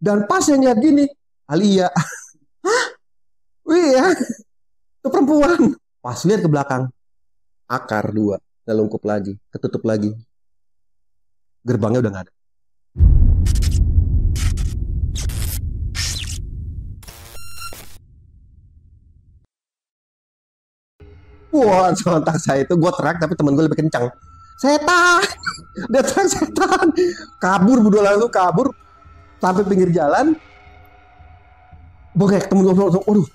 Dan pas yang lihat gini, Alia, wih ya, itu perempuan. Pas lihat ke belakang, akar dua, ngelungkup lagi, ketutup lagi. Gerbangnya udah nggak ada. Wah, sontak saya itu gue teriak tapi temen gue lebih kencang. Setan, dia teriak setan. Kabur berdua langsung kabur sampai pinggir jalan. Bokek temen gue langsung, waduh,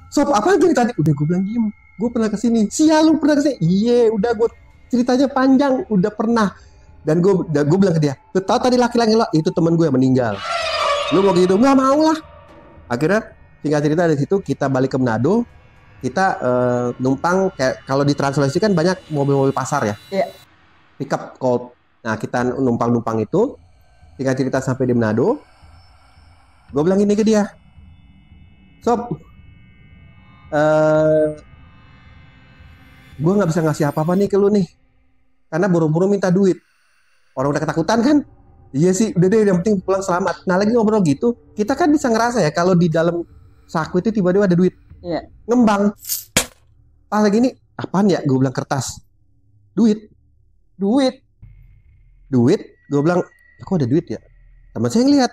sob apa aja nih tadi? Udah gue bilang diem, gue pernah kesini. Sial lu pernah kesini? Iya, udah gue ceritanya panjang, udah pernah. Dan gue bilang ke dia, lu tahu tadi laki-laki lo itu temen gue yang meninggal. Lu mau gitu? Nggak mau lah. Akhirnya singkat cerita dari situ kita balik ke Manado. Kita numpang kayak kalau di Translasi kan banyak mobil-mobil pasar ya. Iya. Pickup Colt. Nah kita numpang itu. Singkat cerita sampai di Manado. Gue bilang gini ke dia, sob, gue nggak bisa ngasih apa-apa nih ke lu nih, karena buru-buru minta duit. Orang udah ketakutan kan? Iya sih, udah deh, yang penting pulang selamat. Nah lagi ngobrol gitu, kita kan bisa ngerasa ya kalau di dalam saku itu tiba-tiba ada duit. Iya. Ngembang. Pas lagi ini, apaan ya? Gue bilang kertas. Duit. Gue bilang, kok ada duit ya? Teman saya ngeliat,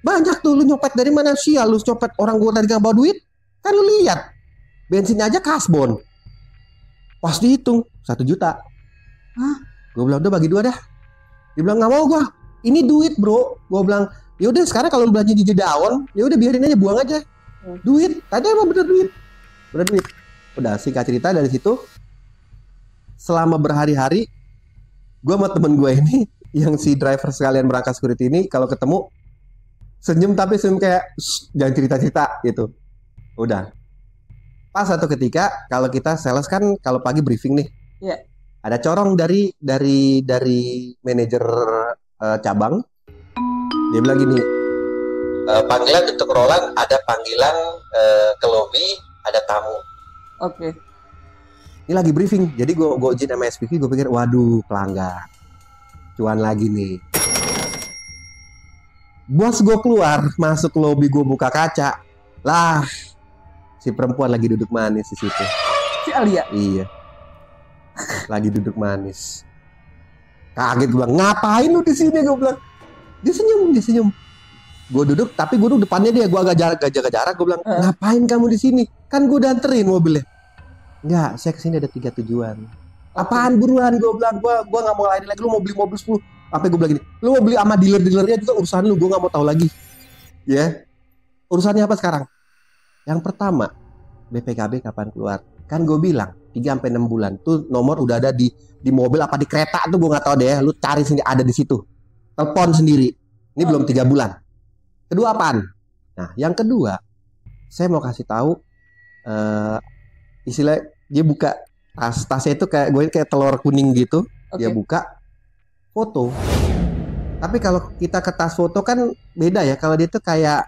banyak tuh, lu nyopet dari mana sih? Lu nyopet orang gue tadi gak bawa duit? Kan lu lihat, bensinnya aja kasbon. Pas dihitung 1 juta. Hah? Gue bilang udah bagi 2 dah. Dia bilang nggak mau gue. Ini duit bro. Gue bilang ya udah sekarang kalau lu belanja di daun, ya udah biarin aja, buang aja. Duit. Tadi emang bener duit. Udah singkat cerita dari situ. Selama berhari-hari, gue sama temen gue ini yang si driver sekalian berangkat security ini kalau ketemu senyum tapi senyum kayak jangan cerita-cerita gitu. Udah. Pas satu ketika kalau kita sales kan kalau pagi briefing nih. Iya. Ada corong dari manajer cabang. Dia bilang gini, panggilan untuk Roland, ada panggilan ke lobby, ada tamu. Oke. Ini lagi briefing. Jadi gue izin sama SPV, gue pikir waduh pelanggan. Cuan lagi nih. Bos gue keluar, masuk lobby, gue buka kaca. Lah, si perempuan lagi duduk manis di situ. Si Alia. Iya. Lagi duduk manis. Kaget gue bilang, ngapain lu di sini? Gue bilang. Dia senyum. Gue duduk, tapi gue duduk depannya dia. Gue agak jaga jarak. Gue bilang, ngapain kamu di sini? Kan gue udah anterin mobilnya. Enggak, saya kesini ada 3 tujuan. Apaan buruan? Gue bilang, gue nggak mau lain lagi. Lu mau beli mobil 10. Sampai gue bilang gini, lu mau beli sama dealer-dealernya juga urusan lu. Gue nggak mau tahu lagi. Ya, urusannya apa sekarang? Yang pertama, BPKB kapan keluar? Kan gue bilang 3-6 bulan tuh nomor udah ada di mobil apa di kereta tuh gue nggak tahu deh. Lu cari sendiri, ada di situ. Telepon sendiri. Ini belum 3 bulan. Kedua apaan? Nah, yang kedua, saya mau kasih tahu istilah dia buka tasnya itu kayak telur kuning gitu. Okay. Dia buka foto. Tapi kalau kita ke tas foto kan beda ya. Kalau dia tuh kayak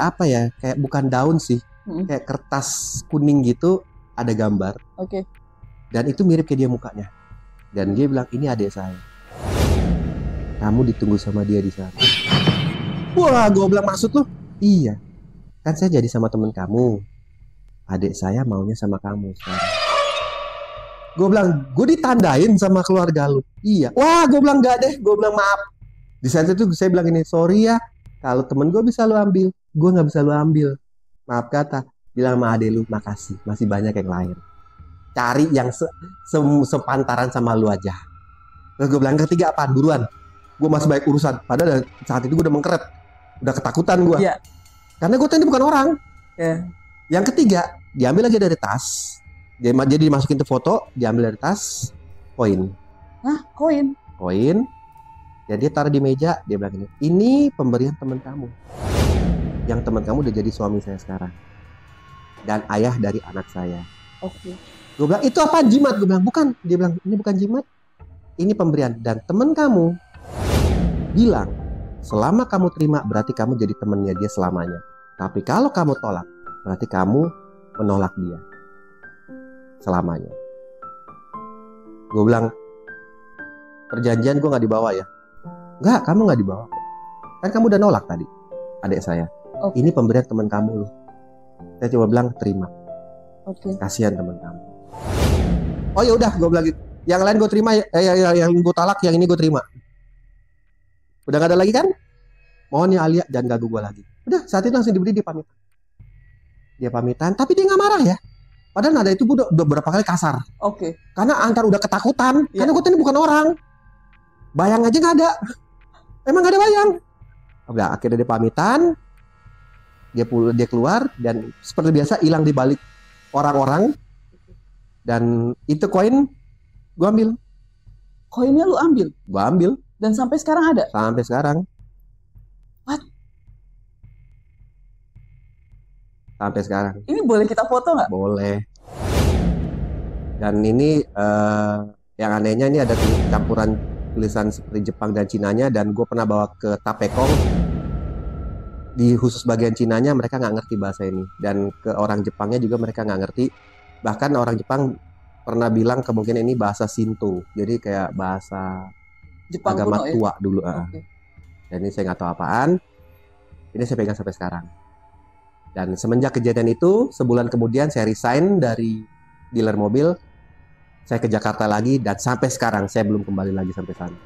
apa ya? Kayak bukan daun sih. Kayak kertas kuning gitu, ada gambar. Oke. Dan itu mirip kayak dia mukanya. Dan dia bilang, ini adik saya. Kamu ditunggu sama dia di sana. Wah, gue bilang, maksud lu? Iya. Kan saya jadi sama temen kamu. Adik saya maunya sama kamu sekarang. Gue bilang, gue ditandain sama keluarga lu. Iya. Wah, gue bilang enggak deh. Gue bilang maaf. Di saat itu saya bilang ini, sorry ya. Kalau temen gue bisa lu ambil, gue nggak bisa lu ambil. Maaf kata, bilang sama adek lu makasih, masih banyak yang lain. Cari yang sepantaran sama lu aja. Terus gue bilang ketiga apaan? Buruan. Gue masih banyak urusan. Padahal saat itu gue udah mengkeret. Udah ketakutan gue. Iya. Karena gue tadi bukan orang. Iya. Yang ketiga, diambil lagi dari tas. Jadi dimasukin ke foto, diambil dari tas. Koin. Hah? Koin? Koin. Jadi dia taruh di meja, dia bilang ini pemberian teman kamu. Yang teman kamu udah jadi suami saya sekarang. Dan ayah dari anak saya. Oke. Gue bilang, itu apa? Jimat? Gue bilang, bukan. Dia bilang, ini bukan jimat. Ini pemberian. Dan teman kamu bilang, selama kamu terima, berarti kamu jadi temannya dia selamanya. Tapi kalau kamu tolak, berarti kamu menolak dia selamanya. Gue bilang, perjanjian gue gak dibawa ya? Enggak, kamu gak dibawa. kan kamu udah nolak tadi, adik saya. Oke. Ini pemberian teman kamu loh. Saya coba bilang terima. Oke. Kasihan teman kamu. Oh ya udah, gue bilang gitu. Yang lain gue terima, yang gue talak, yang ini gue terima. Udah gak ada lagi kan? Mohon ya Alia, jangan ganggu gue lagi. Udah, saat itu langsung diberi dia pamitan. Dia pamitan, tapi dia gak marah ya. Padahal nada itu gue udah beberapa kali kasar. Oke. Karena antar udah ketakutan. Iya. Karena gue ini bukan orang. Bayang aja gak ada. Emang gak ada bayang. Udah, akhirnya dia pamitan. Dia keluar. Dan seperti biasa hilang di balik orang-orang. Dan itu koin gue ambil. Koinnya lu ambil Gue ambil dan sampai sekarang ada. sampai sekarang. What? Sampai sekarang. Ini boleh kita foto nggak? Boleh. Dan ini yang anehnya ini ada campuran tulisan seperti Jepang dan Cinanya. Dan gue pernah bawa ke Tapekong. Di khusus bagian Cinanya mereka nggak ngerti bahasa ini. Dan ke orang Jepangnya juga mereka nggak ngerti. Bahkan orang Jepang pernah bilang kemungkinan ini bahasa Shinto. Jadi kayak bahasa Jepang agama kuno ya? tua dulu. Oke. Dan ini saya nggak tahu apaan. Ini saya pegang sampai sekarang. Dan semenjak kejadian itu, sebulan kemudian saya resign dari dealer mobil. Saya ke Jakarta lagi dan sampai sekarang saya belum kembali lagi sampai sana.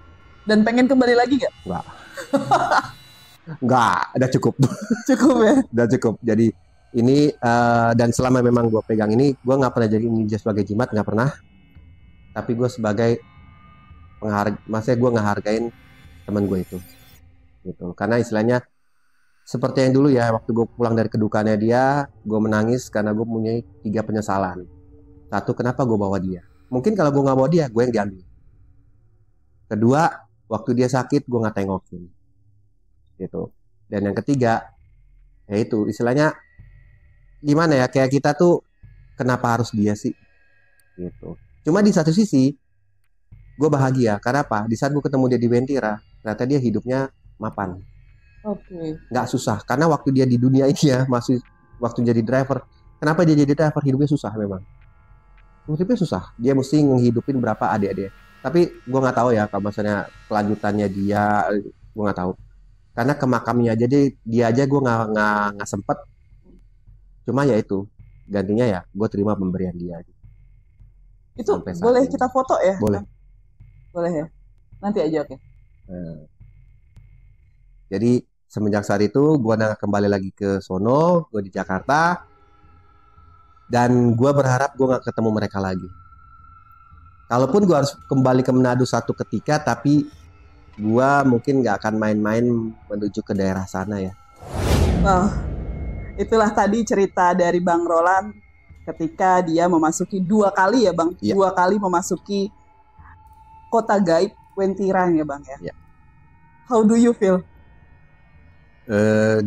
Dan pengen kembali lagi nggak? Nggak, udah cukup. Cukup ya? Udah cukup. Jadi ini dan selama memang gue pegang ini, gue nggak pernah jadi ninja sebagai jimat, nggak pernah. Tapi gue sebagai maksudnya gue ngehargain teman gue itu, gitu. Karena istilahnya seperti yang dulu ya, waktu gue pulang dari kedukaannya dia, gue menangis karena gue punya 3 penyesalan. Satu, kenapa gue bawa dia? Mungkin kalau gue nggak bawa dia, gue yang diambil. Kedua, waktu dia sakit, gue nggak tengokin, gitu. Dan yang ketiga, yaitu istilahnya gimana ya, kayak kita tuh kenapa harus dia sih, gitu. Cuma di satu sisi gue bahagia karena apa, di saat gue ketemu dia di Wentira, ternyata dia hidupnya mapan, Oke. nggak susah. Karena waktu dia di dunia ini ya, masih waktu jadi driver, kenapa dia jadi driver, hidupnya susah memang, hidupnya susah. Dia mesti menghidupin berapa adik-adik. Tapi gue nggak tahu ya kalau misalnya kelanjutannya dia, gue nggak tahu. Karena ke makamnya aja dia aja gue nggak sempet. Cuma ya itu gantinya ya gue terima pemberian dia. Itu Sampai saat boleh ini. kita foto ya? Boleh. Boleh ya? Nanti aja, oke. Jadi semenjak saat itu gue udah kembali lagi ke sono, gue di Jakarta. Dan gue berharap gue gak ketemu mereka lagi. Kalaupun gue harus kembali ke Manado satu ketika, tapi gue mungkin gak akan main-main menuju ke daerah sana ya. Nah, itulah tadi cerita dari Bang Roland ketika dia memasuki 2 kali ya Bang, Iya. 2 kali memasuki kota gaib Wentiran ya Bang ya. Iya. How do you feel?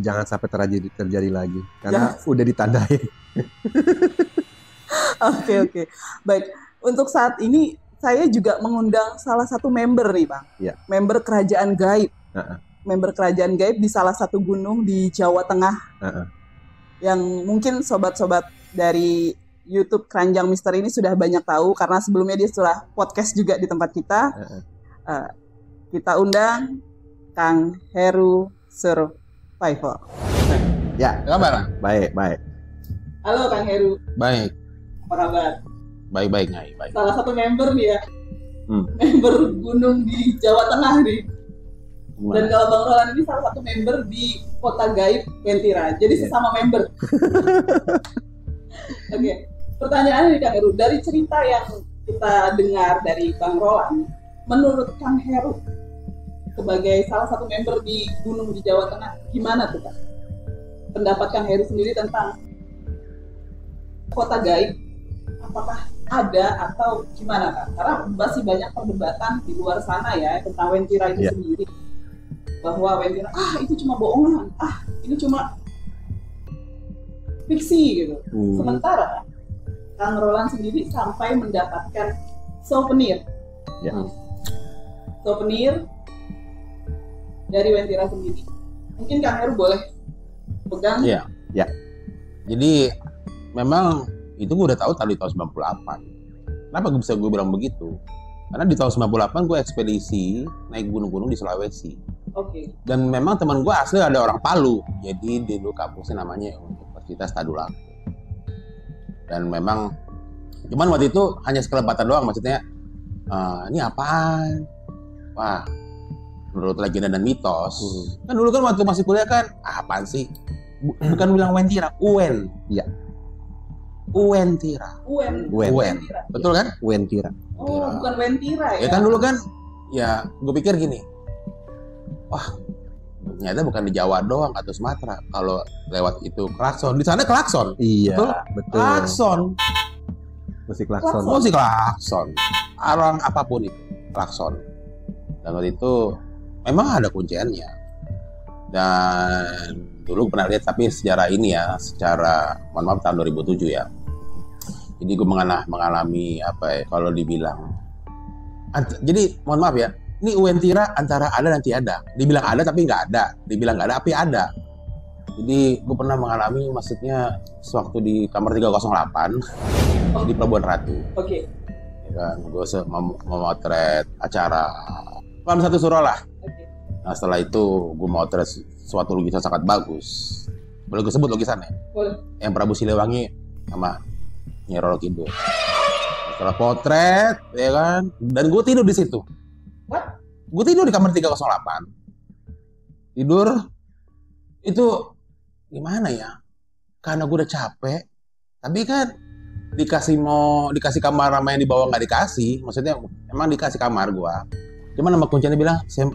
Jangan sampai terjadi lagi karena udah ditandai. Oke. Baik, untuk saat ini saya juga mengundang salah satu member nih Bang. Iya. Member kerajaan gaib. Uh-uh. Member kerajaan gaib di salah satu gunung di Jawa Tengah. Uh-uh. Yang mungkin sobat-sobat dari YouTube Keranjang Misteri ini sudah banyak tahu karena sebelumnya dia sudah podcast juga di tempat kita. Kita undang Kang Heru Survival. Ya, Kabar? baik. Halo Kang Heru, Baik, apa kabar? baik, Nyai. Baik. Salah satu member nih ya, member gunung di Jawa Tengah nih. Dan kalau Bang Roland ini salah satu member di kota gaib Wentira, jadi sesama member. Oke, pertanyaan nih Kang Heru, dari cerita yang kita dengar dari Bang Roland, menurut Kang Heru sebagai salah satu member di gunung di Jawa Tengah, gimana tuh Kang? Pendapat Kang Heru sendiri tentang kota gaib, apakah ada atau gimana Kang? Karena masih banyak perdebatan di luar sana ya tentang Wentira itu sendiri, bahwa Wentira itu cuma bohongan, ini cuma fiksi gitu. Sementara Kang Roland sendiri sampai mendapatkan souvenir dari Wentira sendiri. Mungkin Kang Heru boleh pegang. Iya. Jadi memang itu gue udah tahu tadi tahun 98. Kenapa gue bilang begitu? Karena di tahun 98 gue ekspedisi naik gunung-gunung di Sulawesi. Oke. Dan memang teman gue asli ada orang Palu. Jadi dulu kampusnya namanya Universitas Tadulako. Dan memang cuman waktu itu hanya sekelebatan doang, maksudnya ini apaan? Wah, menurut legenda dan mitos. Kan dulu kan waktu masih kuliah kan, apaan sih? Bukan bilang Wentira, Uwen. Iya. UN. Uwentira. Uwen. Wentira. Betul kan? Wentira. Oh, bukan Wentira Ya ya? kan dulu kan, ya gue pikir gini, wah ternyata bukan di Jawa doang atau Sumatera. Kalau lewat itu klakson, di sana klakson. Iya, Betul? betul. Klakson, Musik klakson. musik klakson. Orang apapun itu, klakson. Dan waktu itu memang ada kunciannya. Dan dulu pernah lihat, tapi secara ini ya, secara mohon maaf tahun 2007 ya. Jadi gue mengalami apa ya, kalau dibilang jadi mohon maaf ya, ini Uwentira antara ada dan tiada. Dibilang ada tapi nggak ada, dibilang nggak ada tapi ada. Jadi gue pernah mengalami, maksudnya sewaktu di kamar 308 di Pelabuhan Ratu. Oke. Ya kan, gue memotret acara Malam Satu Suro lah. Oke. Nah setelah itu gue motret suatu lukisan sangat bagus. Boleh gue sebut lukisannya? Boleh. Yang Prabu Siliwangi sama Nyi Roro Kidul. Setelah potret, ya kan, dan gue tidur di situ. What? Gue tidur di kamar 308. Tidur itu gimana ya? Karena gue udah capek, tapi kan dikasih kamar sama yang di bawah nggak dikasih. Maksudnya emang dikasih kamar gue. Cuman nama kuncinya bilang, saya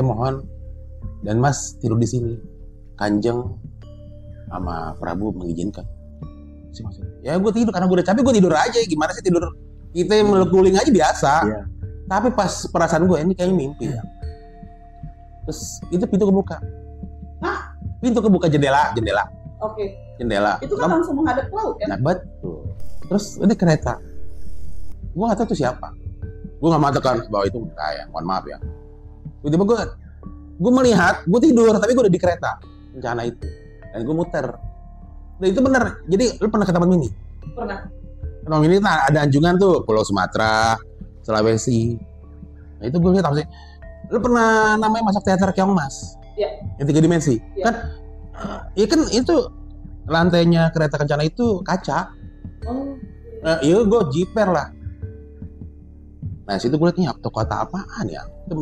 mohon dan Mas tidur di sini. Kanjeng sama Prabu mengizinkan. Ya gue tidur karena gue udah capek, gue tidur aja. Gimana sih tidur? Kita meluk guling aja biasa. Iya. Tapi pas perasaan gue ini kayaknya mimpi ya. Terus itu pintu kebuka. Hah? Pintu kebuka, jendela. Oke. Itu kan Kamu- langsung menghadap ke laut kan? Nah betul. Terus ini kereta. Gue nggak tahu itu siapa. Gue nggak mengatakan bahwa itu kayak, mohon maaf ya. Tiba-tiba gue melihat, gue tidur tapi gue udah di kereta rencana itu. Dan gue muter. Dan itu bener. Jadi lu pernah ke Taman Mini? Pernah. Taman Mini nah, ada anjungan tuh, Pulau Sumatera, Sulawesi. Nah itu gue lihat apa sih? Lu pernah namanya masuk teater Keong Mas? Iya. Yang 3 dimensi? Iya. Kan, iya kan itu lantainya kereta kencana itu kaca. Oh. Iya gue jiper lah. Nah situ gue liat nih toko kota apaan ya? Itu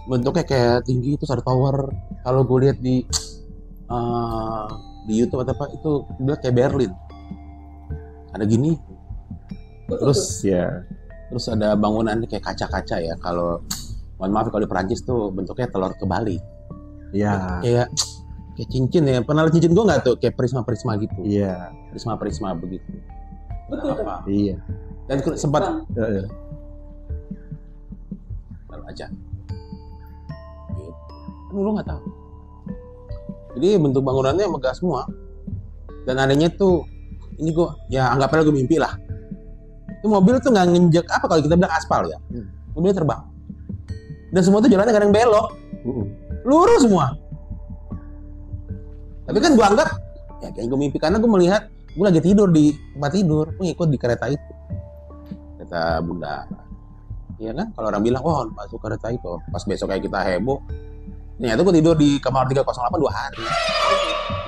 bentuknya kayak tinggi, terus ada tower. Kalau gue lihat di YouTube atau apa itu dia kayak Berlin. Ada gini. Betul. Terus Iya. terus ada bangunan kayak kaca-kaca ya. Kalau mohon maaf kalau di Perancis tuh bentuknya telur kebalik. Iya. Kayak cincin ya. Pernah lihat cincin gue nggak tuh? Kayak prisma-prisma gitu. Iya. Prisma-prisma begitu. Betul kan? Apa? Iya. Dan sempat Bang, Heeh. taruh aja. Gitu. Kan lu nggak tahu. Jadi bentuk bangunannya megah semua. Dan adanya tuh ini gue ya anggapnya gue mimpi lah. Itu mobil tuh nggak nginjek apa kalau kita bilang aspal ya. Mobilnya terbang. Dan semua tuh jalannya gak ada yang belok. Lurus semua. Tapi kan gue anggap ya kayak gue mimpi karena gue melihat gue lagi tidur di tempat tidur, gue ngikut di kereta itu, kereta Bunda. Iya kan? Kalau orang bilang, wah masuk kereta itu, pas besok kayak kita heboh. Ternyata gue tidur di kamar 308 2 hari.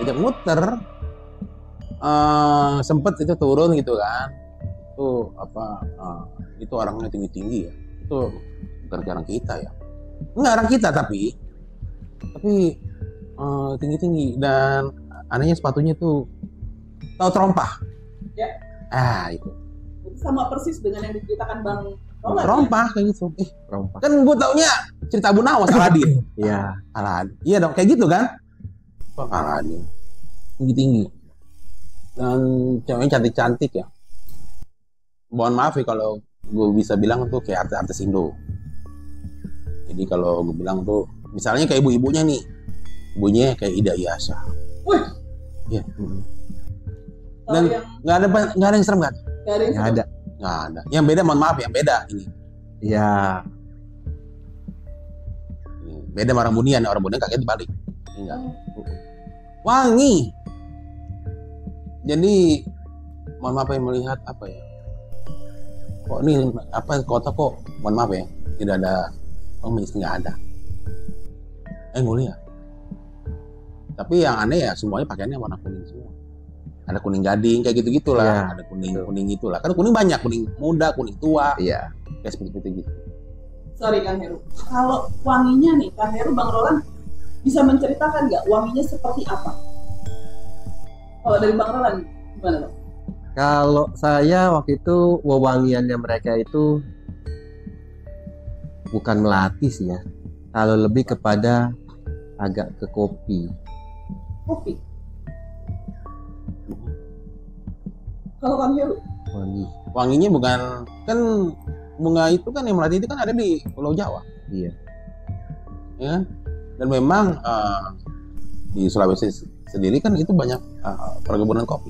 Diajak muter, sempet itu turun gitu kan. Itu apa? Itu orangnya tinggi-tinggi ya. Itu bukan orang kita ya. Enggak orang kita tapi tinggi-tinggi dan anehnya sepatunya tuh tahu terompah. Ya. Itu. itu sama persis dengan yang diceritakan Bang Roland. Terompah kayak gitu. Rompak. Kan gue taunya cerita Abu Nawas Aladin. Iya. Aladin. Iya dong kayak gitu kan. Aladin. Tinggi-tinggi. Dan ceweknya cantik-cantik ya. Mohon maaf ya kalau gue bisa bilang tuh kayak artis-artis Indo. Jadi kalau gue bilang tuh misalnya kayak ibu-ibunya nih. Ibunya kayak Ida Iyasa. Wih, Iya. kalau Dan yang nggak ada yang serem kan? gak ada yang Nggak ada. Nggak ada. Yang beda mohon maaf yang beda ini. Iya. Beda sama orang Bunian. Orang Bunian kaget dibalik. Enggak. Wangi. Jadi mohon maaf yang melihat apa ya? kok ini apa kota kok, mohon maaf ya, tidak ada pengemis, nggak ada. Mulia. Tapi yang aneh ya semuanya pakaiannya warna kuning semua. Ada kuning gading kayak gitu-gitulah, Iya, ada kuning itulah. Kan kuning banyak, kuning muda, kuning tua, Iya. kayak seperti itu gitu. Sorry Kang Heru, kalau wanginya nih, Kang Heru, Bang Roland bisa menceritakan nggak wanginya seperti apa? Kalau dari Bang Roland gimana Bang? Kalau saya waktu itu wewangiannya mereka itu bukan melati sih ya. Kalau lebih kepada agak ke kopi. Kopi. Kalau Kang Heru? Wangi. Wanginya bukan, kan bunga itu kan yang melati itu kan ada di Pulau Jawa, Iya. ya kan? Dan memang di Sulawesi sendiri kan itu banyak perkebunan kopi.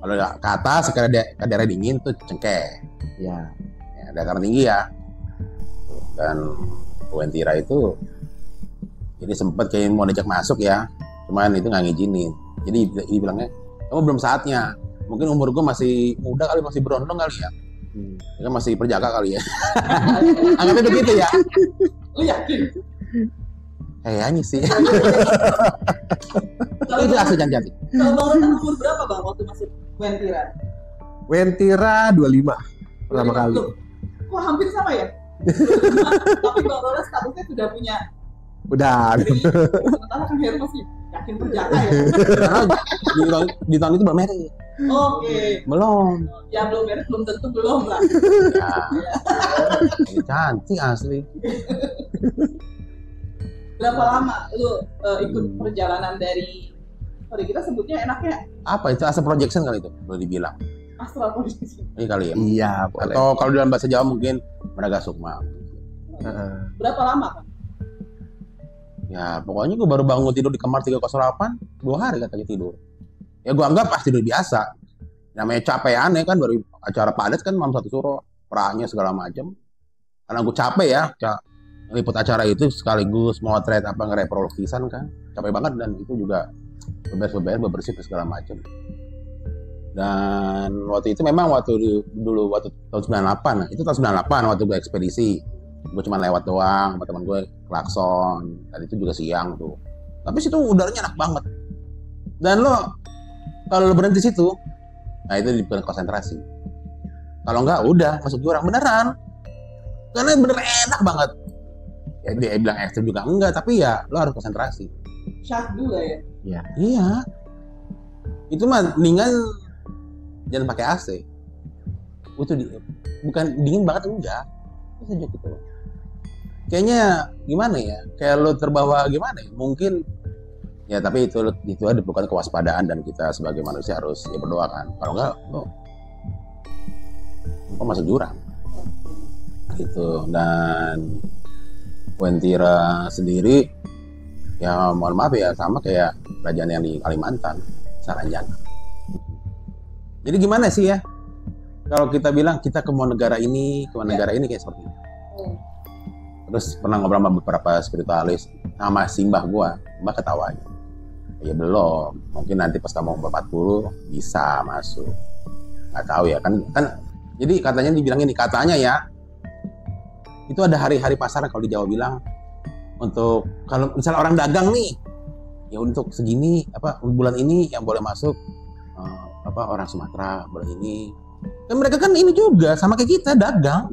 Kalau ke atas ke daerah dingin tuh Cengkeh, Ya. ya, dataran tinggi ya. Dan Wentira itu jadi sempat kayak mau diajak masuk ya, cuman itu nggak ngizinin. Jadi bilangnya kamu belum saatnya. Mungkin umur gue masih muda kali, masih berondong kali ya. Ya kan masih perjaka kali ya. Anggapnya begitu ya. Lu yakin? Kayaknya sih. Kalau Itu asli Janjati. Kalau Bang Roland umur berapa Bang waktu masuk Wentira? Wentira 25 pertama kali. Loh, kok hampir sama ya? Tapi Bang Roland statusnya sudah punya. Udah. Sementara Kang Heru masih yakin perjaka ya? Karena di tahun itu belum married. Oke. Belum. Yang belum merit belum tentu belum lah. Ya. Ini cantik asli. Berapa lama lu ikut perjalanan dari, sorry kita sebutnya enaknya Apa itu asal projection kali itu? Boleh dibilang. astral projection. Ini kali ya. Iya, boleh. Atau kalau dalam bahasa Jawa mungkin Meraga Sukma. Heeh. Berapa lama kan? Ya pokoknya gue baru bangun tidur di kamar 308, 2 hari katanya tidur. Ya gue anggap pasti tidur biasa. Namanya capek aneh kan, baru acara padat kan malam 1 Suro, perahnya segala macam. Karena gue capek ya, liput acara itu sekaligus motret apa nge-repro lukisan kan. Capek banget dan itu juga beberes segala macam. Dan waktu itu memang waktu tahun 98, nah itu tahun 98 waktu gue ekspedisi. Gue cuma lewat doang sama teman gue, klakson, dan itu juga siang tuh. Tapi situ udaranya enak banget. Dan kalau lo berhenti situ, nah itu dibuat konsentrasi. Kalau enggak, udah masuk jurang beneran. Karena bener enak banget. Ya dia bilang ekstrim juga enggak, tapi ya lo harus konsentrasi. Syahdu lah ya. Iya. Itu mah mendingan jangan pakai AC. Itu bukan dingin banget enggak. Itu saja gitu. Kayaknya gimana ya? Kayak lo terbawa gimana ya? Mungkin ya tapi itu diperlukan kewaspadaan dan kita sebagai manusia harus ya berdoa kan. Kalau enggak lo masuk jurang. Gitu. Dan Wentira sendiri ya mohon maaf ya sama kayak kerajaan yang di Kalimantan, Saranjana. Jadi gimana sih ya? Kalau kita bilang kita ke negara ini, negara ini kayak seperti itu. Terus pernah ngobrol sama beberapa spiritualis sama simbah gua, mbak ketawa aja. Ya belum, mungkin nanti pas kamu umur 40 bisa masuk. Nggak tahu ya kan. Jadi katanya dibilang ini, katanya ya itu ada hari-hari pasaran kalau di Jawa bilang untuk kalau misalnya orang dagang nih, ya untuk segini bulan ini yang boleh masuk orang Sumatera, bulan ini. Dan mereka kan ini juga sama kayak kita dagang,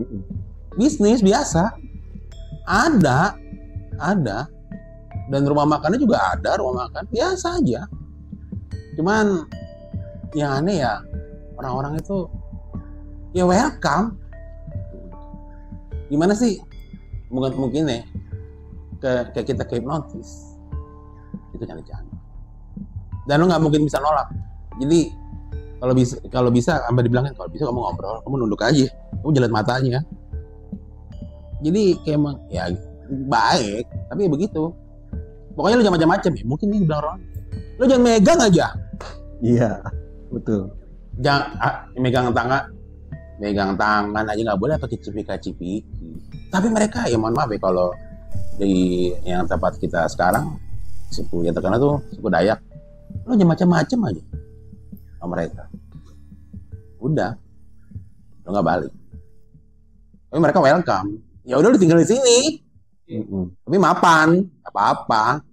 bisnis biasa. Ada, dan rumah makannya juga ada, rumah makan biasa aja. Cuman yang aneh ya orang-orang itu ya welcome. Gimana sih? Mungkin ya kayak kita hipnotis itu jangan. Dan lo nggak mungkin bisa nolak. Jadi kalau bisa sampai dibilangin kalau bisa kamu ngobrol, kamu nunduk aja, kamu jalan matanya. Jadi kayak emang ya baik, tapi ya begitu. Pokoknya lu jangan macam-macam ya. Mungkin ini bilang orang, lu jangan megang aja. Iya, betul. Jangan megang tangan aja nggak boleh, pakai cipika-cipiki. Tapi mereka ya mohon maaf ya kalau di yang tempat kita sekarang suku yang terkenal tuh suku Dayak, lu jangan macam-macam aja sama mereka. Udah, lu nggak balik. Tapi mereka welcome. Ya udah lu tinggal di sini. Tapi mapan, apa-apa.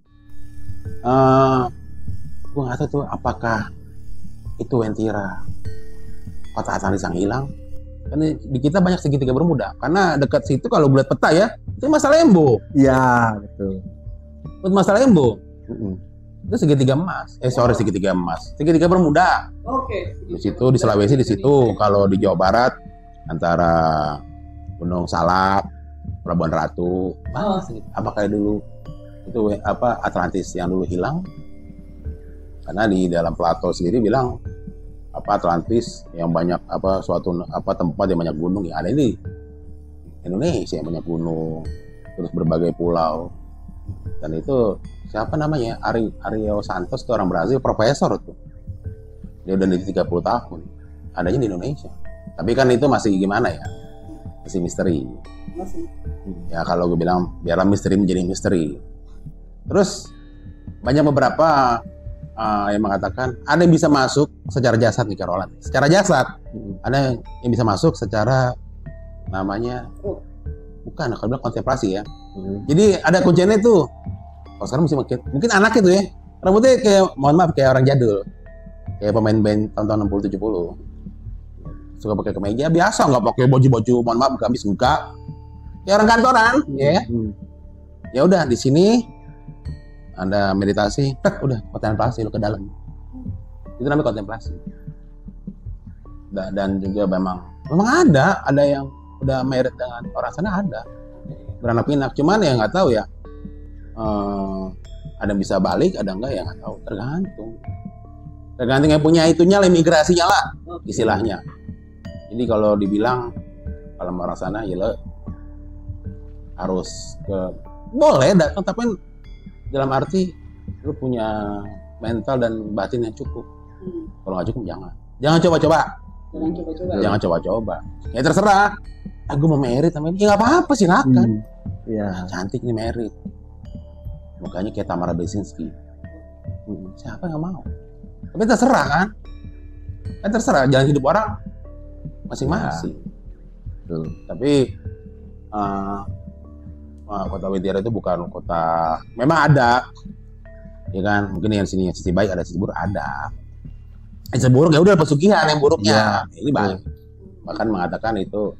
Gue nggak tahu tuh apakah itu Wentira, kota Atlantis yang hilang. Kan di kita banyak segitiga bermuda. Karena dekat situ kalau buat peta ya, itu Masa Lembo. Iya, betul. Buat Masa Lembo. Itu segitiga emas. Segitiga emas. Segitiga bermuda. Oke. Di situ di Sulawesi di situ. Kalau di Jawa Barat antara Gunung Salak, Pelabuhan Ratu, apa kayak dulu itu apa Atlantis yang dulu hilang. Karena di dalam Plato sendiri bilang apa Atlantis yang banyak apa suatu apa tempat yang banyak gunung yang ada di Indonesia yang banyak gunung, terus berbagai pulau. Dan itu siapa namanya? Aryo Santos itu orang Brazil, profesor tuh. Dia udah di 30 tahun. Adanya di Indonesia. Tapi kan itu masih gimana ya? Masih misteri. Ya kalau gue bilang biarlah misteri menjadi misteri. Terus banyak beberapa yang mengatakan ada yang bisa masuk secara jasad nih Carolan. Secara jasad. Ada yang bisa masuk secara namanya bukan, kalau bilang kontemplasi ya. Jadi ada kuncinya tuh. Kalau sekarang mungkin anak itu ya. Rambutnya kayak mohon maaf kayak orang jadul. Kayak pemain band tahun 60 70. Suka pakai kemeja biasa, nggak pakai baju-baju mohon maaf gamis enggak. Kayak orang kantoran, ya. Ya udah di sini ada meditasi, udah kontemplasi lu ke dalam. Itu namanya kontemplasi. Dan juga memang ada yang udah married dengan orang sana ada. Beranak pinak, cuman ya nggak tahu ya. Ada yang bisa balik, ada enggak ya nggak tahu, tergantung yang punya itunya lah, imigrasinya lah istilahnya. Jadi kalau dibilang kalau orang sana ya lo harus ke boleh datang, tapi dalam arti lu punya mental dan batin yang cukup. Kalau nggak cukup jangan coba-coba. Jangan coba-coba. Ya terserah. Aku mau merit sama ini, ya nggak apa-apa silakan. Cantik nih merit. Mukanya kayak Tamara Besinski. Siapa yang mau? Tapi terserah kan? Terserah jalan hidup orang masing-masing. Tapi kota Wentira itu bukan kota, memang ada, ya kan? Mungkin yang sini sisi baik ada, sisi buruk ada. Sisi buruk ya udah pesugihan yang buruknya. Ini baik. Bahkan mengatakan itu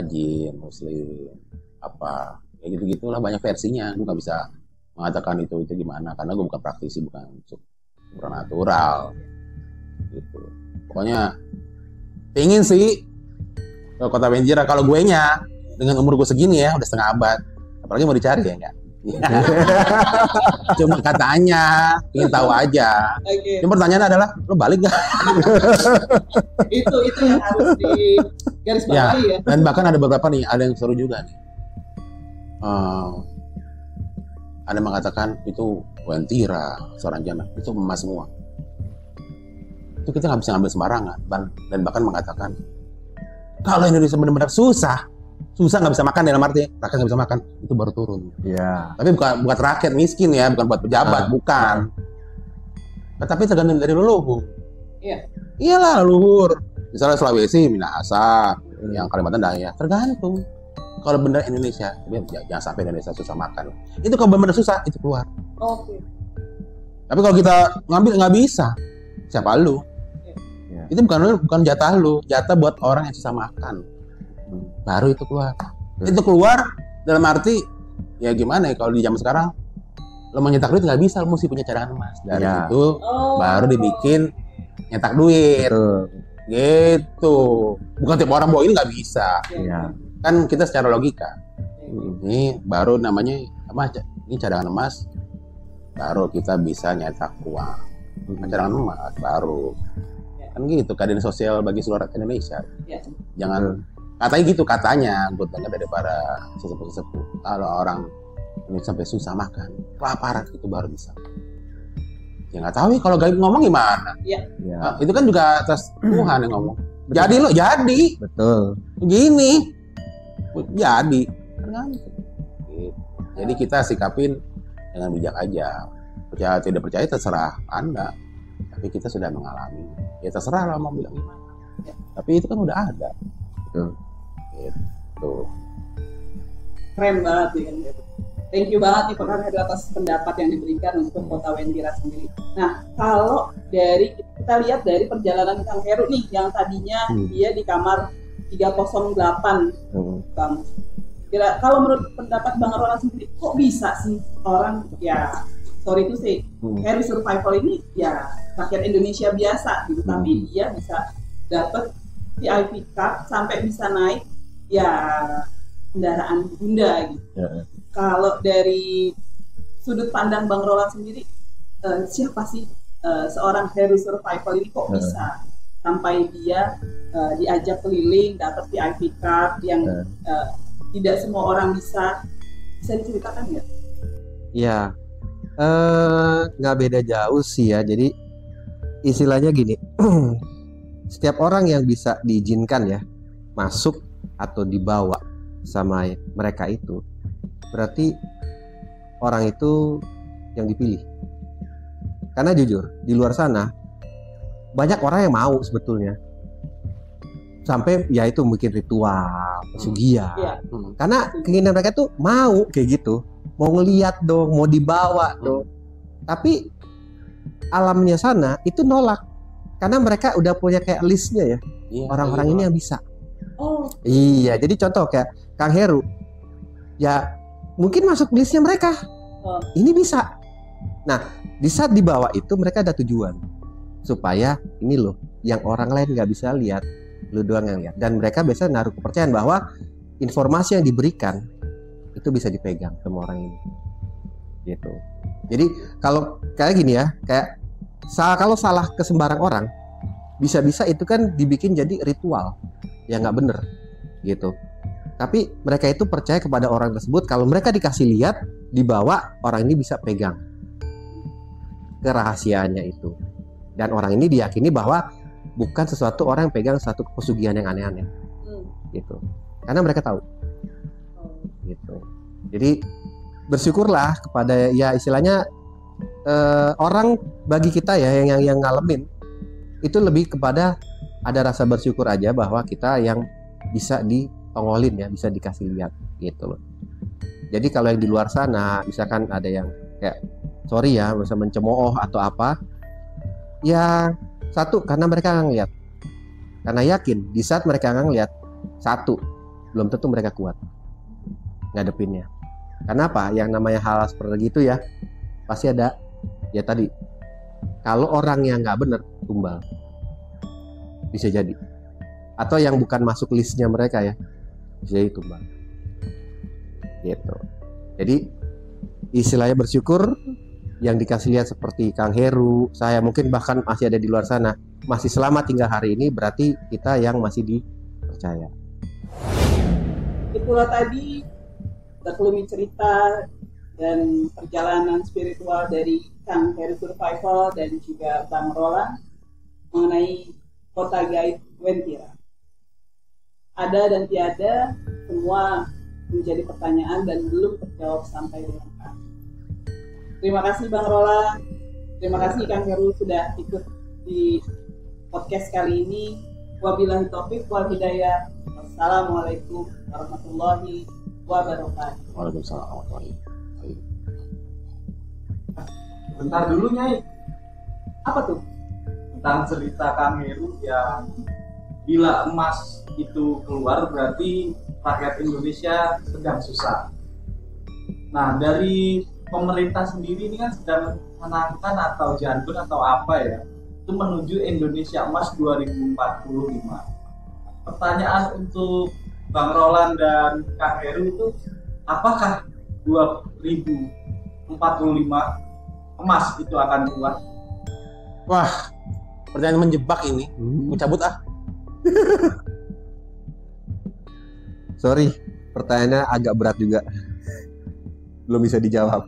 jin, muslim, apa, ya gitu-gitulah banyak versinya. Gue nggak bisa mengatakan itu gimana, karena gue bukan praktisi, bukan supranatural, gitu. Pokoknya pingin sih ke kota Wentira kalau gue nya. Dengan umur gue segini ya, udah setengah abad. Apalagi mau dicari ya enggak? Cuma katanya, ingin tahu aja. Yang pertanyaan adalah, lo balik gak? itu yang harus di garis bawahi ya. Dan bahkan ada beberapa nih, ada yang seru juga nih. Ada yang mengatakan itu Wentira, Soranjana, itu emas semua. Itu kita nggak bisa ngambil sembarangan. Dan bahkan mengatakan, kalau Indonesia benar-benar susah nggak bisa makan, dalam arti rakyat nggak bisa makan, itu baru turun. Tapi bukan buat rakyat miskin ya, bukan buat pejabat, bukan. Tapi tergantung dari leluhur. Iyalah leluhur. Misalnya Sulawesi, Minahasa, yang Kalimantan Daya, tergantung. Kalau benar Indonesia, jangan sampai Indonesia susah makan. Itu kalau benar susah, itu keluar. Tapi kalau kita ngambil nggak bisa, siapa lu? Itu bukan jatah lu, jatah buat orang yang susah makan. Baru itu keluar. Itu keluar dalam arti ya gimana ya, kalau di zaman sekarang lo mau nyetak duit nggak bisa, lo mesti punya cadangan emas. Dari itu baru dibikin nyetak duit. Gitu. Bukan tiap orang bawa ini nggak bisa. Kan kita secara logika. Ini baru namanya apa? Ini cadangan emas. Baru kita bisa nyetak uang. Cadangan emas baru. Kan gitu keadaan sosial bagi seluruh Indonesia. Jangan katanya gitu, katanya gue dengar dari para sesepuh kalau orang ini sampai susah makan, kelaparan itu baru bisa. Ya nggak tahu ya kalau gaib ngomong gimana. Itu kan juga atas Tuhan yang ngomong. Jadi lo jadi. Betul. Gini. Jadi. Jadi kita sikapin dengan bijak aja. Percaya tidak percaya terserah Anda. Tapi kita sudah mengalami. Ya terserah lah mau bilang gimana. Tapi itu kan udah ada. Betul. Gitu. Keren banget nih kan. Thank you banget nih Pak Heru atas pendapat yang diberikan untuk Kota Wendira sendiri. Nah, kalau dari kita lihat dari perjalanan Kang Heru nih yang tadinya dia di kamar 308, Bang. Kalau menurut pendapat Bang Roland sendiri, kok bisa sih orang ya sorry itu sih Heru Survival ini ya rakyat Indonesia biasa gitu, tapi dia bisa dapat VIP card sampai bisa naik ya kendaraan Bunda gitu. Kalau dari sudut pandang Bang Roland sendiri, siapa sih seorang Heru Survival ini kok bisa sampai dia diajak keliling dapat VIP card yang tidak semua orang bisa diceritakan nggak? Iya, nggak beda jauh sih ya. Jadi istilahnya gini, setiap orang yang bisa diizinkan ya masuk atau dibawa sama mereka itu, berarti orang itu yang dipilih. Karena jujur di luar sana banyak orang yang mau sebetulnya, sampai ya itu mungkin ritual pesugihan. Karena keinginan mereka tuh mau kayak gitu, mau ngeliat dong, mau dibawa dong. Tapi alamnya sana itu nolak, karena mereka udah punya kayak listnya ya, orang-orang ini yang bisa. Iya, jadi contoh kayak Kang Heru, ya mungkin masuk listnya mereka. Ini bisa. Nah, di saat dibawa itu mereka ada tujuan supaya ini loh yang orang lain nggak bisa lihat, lu doang yang lihat. Dan mereka biasa naruh kepercayaan bahwa informasi yang diberikan itu bisa dipegang sama orang ini, gitu. Jadi kalau kayak gini ya, kayak kalau salah ke sembarang orang, bisa-bisa itu kan dibikin jadi ritual yang nggak bener, gitu. Tapi mereka itu percaya kepada orang tersebut, kalau mereka dikasih lihat, dibawa, orang ini bisa pegang kerahasiaannya itu. Dan orang ini diyakini bahwa bukan sesuatu orang yang pegang satu pesugihan yang aneh-aneh, gitu. Karena mereka tahu, gitu. Jadi bersyukurlah kepada ya istilahnya orang bagi kita ya yang ngalamin itu lebih kepada ada rasa bersyukur aja bahwa kita yang bisa ditongolin ya, bisa dikasih lihat gitu loh. Jadi kalau yang di luar sana misalkan ada yang kayak sorry ya bisa mencemooh atau apa, ya satu karena mereka nggak ngeliat, karena yakin di saat mereka nggak ngeliat, satu belum tentu mereka kuat ngadepinnya. Kenapa? Yang namanya hal seperti itu ya pasti ada ya tadi, kalau orang yang nggak bener tumbal, bisa jadi, atau yang bukan masuk listnya mereka ya bisa jadi tumbal, gitu. Jadi istilahnya bersyukur yang dikasih lihat seperti Kang Heru, saya mungkin bahkan masih ada di luar sana, masih selamat tinggal hari ini, berarti kita yang masih dipercaya. Itulah tadi sekelumit cerita dan perjalanan spiritual dari Kang Heru Survival dan juga Bang Roland mengenai Kota Gaib Wendira. Ada dan tiada, semua menjadi pertanyaan dan belum terjawab sampai dengan sekarang. Terima kasih Bang Roland, terima kasih Kang Heru sudah ikut di podcast kali ini. Wabillahi taufiq wal hidayah. Wassalamualaikum warahmatullahi wabarakatuh. Waalaikumsalam warahmatullahi wabarakatuh. Bentar dulu Nyai, Apa tuh? tentang cerita Kang Heru yang bila emas itu keluar berarti rakyat Indonesia sedang susah. Nah, dari pemerintah sendiri ini kan sedang menangkan atau jargon atau apa ya, itu menuju Indonesia Emas 2045. Pertanyaan untuk Bang Roland dan Kang Heru itu, apakah 2045 emas itu akan keluar? Wah, pertanyaan menjebak ini. Gue cabut ah. Sorry, pertanyaannya agak berat juga, belum bisa dijawab.